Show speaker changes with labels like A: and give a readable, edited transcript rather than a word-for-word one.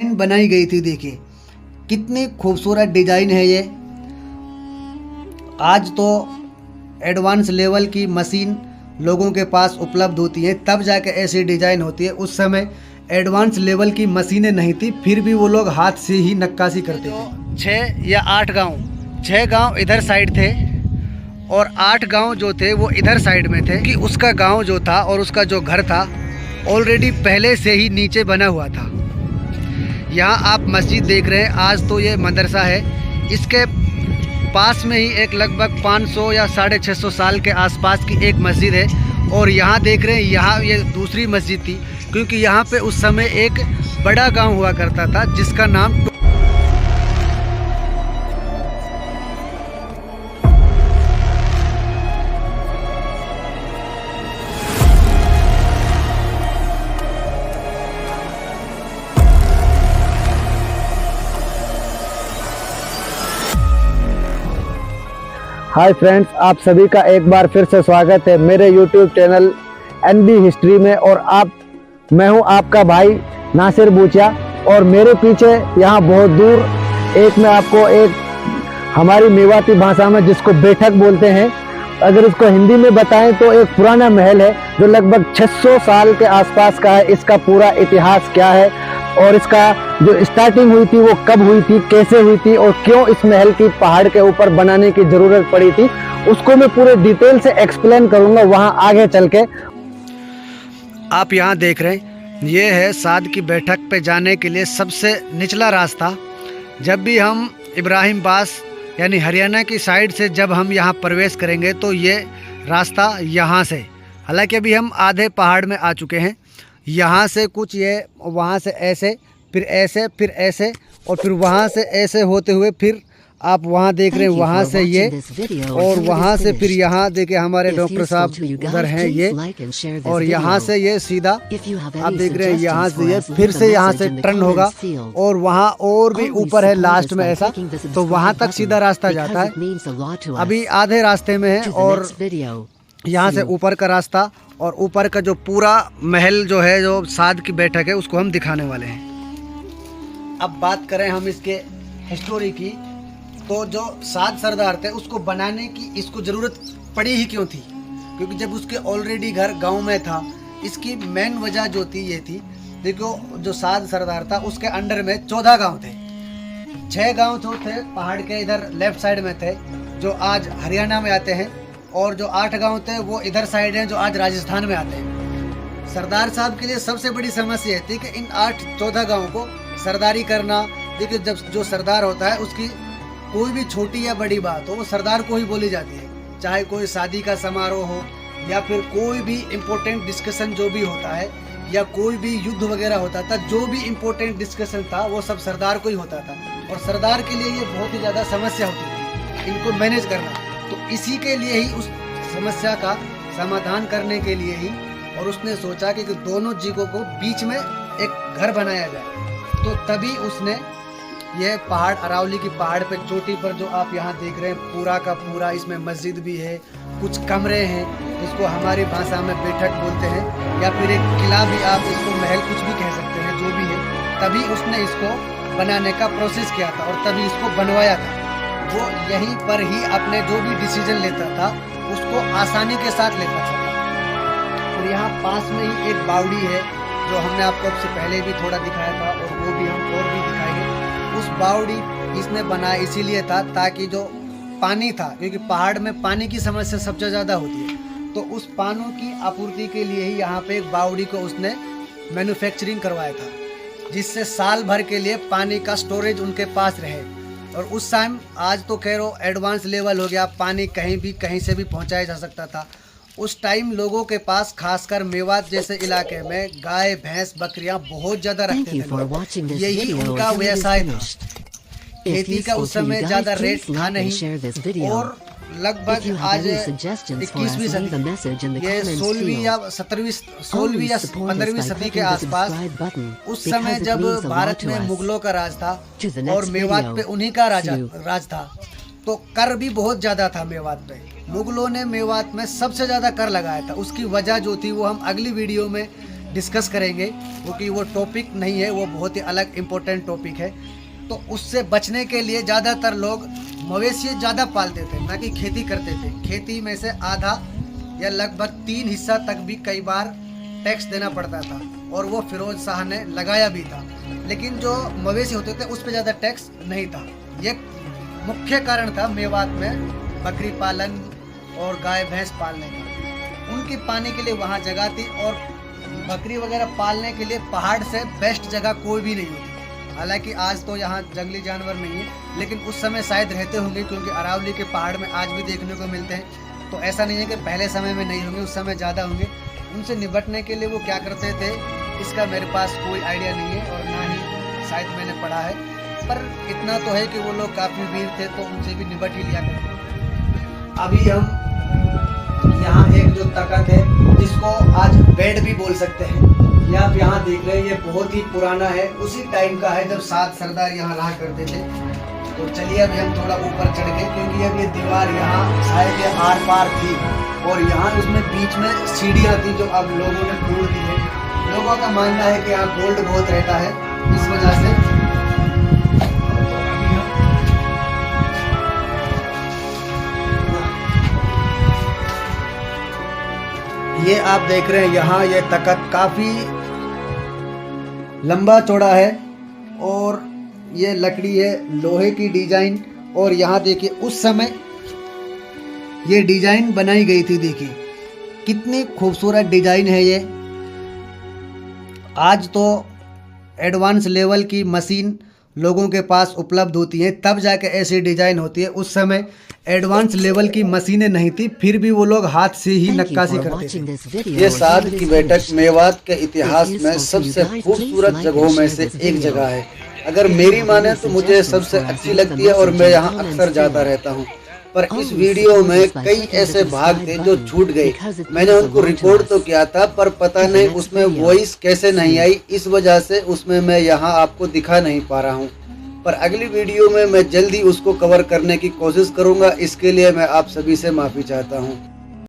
A: बनाई गई थी। देखिए कितनी खूबसूरत डिजाइन है ये। आज तो एडवांस लेवल की मशीन लोगों के पास उपलब्ध होती है, तब जाके ऐसी डिजाइन होती है। उस समय एडवांस लेवल की मशीनें नहीं थी, फिर भी वो लोग हाथ से ही नक्काशी करते थे। 6 या 8 गांव, 6 गांव इधर साइड थे और 8 गांव जो थे वो इधर साइड में थे कि उसका गांव जो था और उसका जो घर था ऑलरेडी पहले से ही नीचे बना हुआ था। यहाँ आप मस्जिद देख रहे हैं, आज तो ये मदरसा है। इसके पास में ही एक लगभग 500 या 650 साल के आसपास की एक मस्जिद है। और यहाँ देख रहे हैं, यहाँ ये दूसरी मस्जिद थी, क्योंकि यहाँ पे उस समय एक बड़ा गांव हुआ करता था जिसका नाम
B: हाय फ्रेंड्स, आप सभी का एक बार फिर से स्वागत है मेरे YouTube चैनल NB हिस्ट्री में। और मैं हूं आपका भाई नासिर बूचा। और मेरे पीछे यहाँ बहुत दूर मैं आपको एक हमारी मेवाती भाषा में जिसको बैठक बोलते हैं, अगर इसको हिंदी में बताएं तो एक पुराना महल है जो लगभग 600 साल के आसपास का है। इसका पूरा इतिहास क्या है और इसका जो स्टार्टिंग हुई थी वो कब हुई थी, कैसे हुई थी और क्यों इस महल की पहाड़ के ऊपर बनाने की जरूरत पड़ी थी, उसको मैं पूरे डिटेल से एक्सप्लेन करूंगा वहां आगे चल के।
A: आप यहाँ देख रहे हैं, ये है साद की बैठक पे जाने के लिए सबसे निचला रास्ता। जब भी हम इब्राहिम बास यानी हरियाणा की साइड से जब हम यहाँ प्रवेश करेंगे तो ये रास्ता यहाँ से, हालांकि अभी हम आधे पहाड़ में आ चुके हैं, यहाँ से कुछ ये वहाँ से ऐसे फिर ऐसे फिर ऐसे और फिर वहाँ से ऐसे होते हुए फिर आप वहाँ देख रहे हैं वहाँ से ये और वहाँ से फिर यहाँ देखिए हमारे डॉक्टर साहब उधर हैं ये, और यहाँ से ये सीधा आप देख रहे हैं यहाँ से ये फिर से यहाँ से टर्न होगा और वहाँ और भी ऊपर है लास्ट में ऐसा, तो वहाँ तक सीधा रास्ता जाता है। अभी आधे रास्ते में है और यहाँ से ऊपर का रास्ता और ऊपर का जो पूरा महल जो है जो साद की बैठक है उसको हम दिखाने वाले हैं। अब बात करें हम इसके हिस्टोरी की, तो जो साद सरदार थे उसको बनाने की इसको ज़रूरत पड़ी ही क्यों थी, क्योंकि जब उसके ऑलरेडी घर गांव में था। इसकी मेन वजह जो थी ये थी, देखो जो साद सरदार था उसके अंडर में 14 गांव थे। 6 गांव जो थे पहाड़ के इधर लेफ्ट साइड में थे जो आज हरियाणा में आते हैं, और जो 8 गांव थे वो इधर साइड हैं जो आज राजस्थान में आते हैं। सरदार साहब के लिए सबसे बड़ी समस्या थी कि इन 14 गांवों को सरदारी करना। देखिए जब जो सरदार होता है उसकी कोई भी छोटी या बड़ी बात हो वो सरदार को ही बोली जाती है, चाहे कोई शादी का समारोह हो या फिर कोई भी इम्पोर्टेंट डिस्कशन जो भी होता है या कोई भी युद्ध वगैरह होता था, जो भी इम्पोर्टेंट डिस्कशन था वो सब सरदार को ही होता था। और सरदार के लिए ये बहुत ही ज़्यादा समस्या होती थी इनको मैनेज करना। तो इसी के लिए ही उस समस्या का समाधान करने के लिए ही और उसने सोचा कि दोनों जीवों को बीच में एक घर बनाया जाए। तो तभी उसने यह पहाड़ अरावली की पहाड़ पे चोटी पर जो आप यहाँ देख रहे हैं पूरा का पूरा, इसमें मस्जिद भी है, कुछ कमरे हैं जिसको हमारी भाषा में बैठक बोलते हैं, या फिर एक किला भी आप इसको महल कुछ भी कह सकते हैं, जो भी है। तभी उसने इसको बनाने का प्रोसेस किया था और तभी इसको बनवाया था। वो यहीं पर ही अपने जो भी डिसीजन लेता था उसको आसानी के साथ लेता था। और यहाँ पास में ही एक बावड़ी है जो हमने आपको सबसे पहले भी थोड़ा दिखाया था और वो भी हम और भी दिखाएंगे। उस बावड़ी इसने बनाया इसीलिए था ताकि जो पानी था, क्योंकि पहाड़ में पानी की समस्या सबसे ज़्यादा होती है, तो उस पानी की आपूर्ति के लिए ही यहाँ पे एक बावड़ी को उसने मैन्युफैक्चरिंग करवाया था, जिससे साल भर के लिए पानी का स्टोरेज उनके पास रहे। और उस टाइम, आज तो खैर एडवांस लेवल हो गया, पानी कहीं भी कहीं से भी पहुंचाया जा सकता था। उस टाइम लोगों के पास खासकर मेवात जैसे इलाके में गाय भैंस बकरियां बहुत ज़्यादा रखते थे, यही उनका व्यवसाय था। खेती का उस समय ज़्यादा रेट था नहीं और लगभग आज 21वीं सदी, ये 16वीं या 15वीं सदी के आसपास, उस समय जब भारत में मुगलों का राज था और मेवात पे उन्हीं का राज था, तो कर भी बहुत ज़्यादा था मेवात पे। मुगलों ने मेवात में सबसे ज़्यादा कर लगाया था। उसकी वजह जो थी वो हम अगली वीडियो में डिस्कस करेंगे, क्योंकि वो टॉपिक नहीं है, वो बहुत ही अलग इम्पोर्टेंट टॉपिक है। तो उससे बचने के लिए ज़्यादातर लोग मवेशी ज़्यादा पालते थे, ना कि खेती करते थे। खेती में से आधा या लगभग 3 हिस्सा तक भी कई बार टैक्स देना पड़ता था, और वो फिरोज शाह ने लगाया भी था। लेकिन जो मवेशी होते थे उस पर ज़्यादा टैक्स नहीं था। ये मुख्य कारण था मेवात में बकरी पालन और गाय भैंस पालने का। उनकी पाने के लिए वहाँ जगह थी, और बकरी वगैरह पालने के लिए पहाड़ से बेस्ट जगह कोई भी नहीं होती। हालांकि आज तो यहाँ जंगली जानवर नहीं है, लेकिन उस समय शायद रहते होंगे, क्योंकि अरावली के पहाड़ में आज भी देखने को मिलते हैं। तो ऐसा नहीं है कि पहले समय में नहीं होंगे, उस समय ज़्यादा होंगे। उनसे निपटने के लिए वो क्या करते थे, इसका मेरे पास कोई आइडिया नहीं है, और ना ही शायद मैंने पढ़ा है। पर इतना तो है कि वो लोग काफ़ी वीर थे, तो उनसे भी निपट ही लिया करते थे। अभी हम यहाँ एक जो तख्त है, जिसको आज बेड भी बोल सकते हैं, ये आप यहाँ देख रहे हैं, ये बहुत ही पुराना है। उसी टाइम का है जब 7 सरदार यहाँ रहा करते थे। तो चलिए अभी हम थोड़ा ऊपर चढ़ गए, क्योंकि अब ये दीवार यहाँ शायद ये आर पार थी, और यहाँ उसमें बीच में सीढ़ियाँ थी जो अब लोगों ने तोड़ दी है। लोगों का मानना है कि यहाँ गोल्ड बहुत रहता है, इस वजह से। ये आप देख रहे हैं यहाँ ये तख्त काफ़ी लंबा चौड़ा है, और ये लकड़ी है, लोहे की डिजाइन। और यहाँ देखिए उस समय ये डिजाइन बनाई गई थी, देखिए कितनी खूबसूरत डिजाइन है ये। आज तो एडवांस लेवल की मशीन लोगों के पास उपलब्ध होती हैं, तब जाके ऐसी डिजाइन होती है। उस समय एडवांस लेवल की मशीनें नहीं थी, फिर भी वो लोग हाथ से ही नक्काशी करते थे। ये साध की बैठक मेवात के इतिहास में सबसे खूबसूरत जगहों में से एक जगह है। अगर मेरी माने तो मुझे सबसे अच्छी लगती है, और मैं यहाँ अक्सर जाता रहता हूँ। पर इस वीडियो में कई ऐसे भाग थे जो छूट गए। मैंने उनको रिकॉर्ड तो किया था, पर पता नहीं उसमें वॉइस कैसे नहीं आई, इस वजह से उसमें मैं यहाँ आपको दिखा नहीं पा रहा हूँ। पर अगली वीडियो में मैं जल्दी उसको कवर करने की कोशिश करूँगा। इसके लिए मैं आप सभी से माफ़ी चाहता हूँ।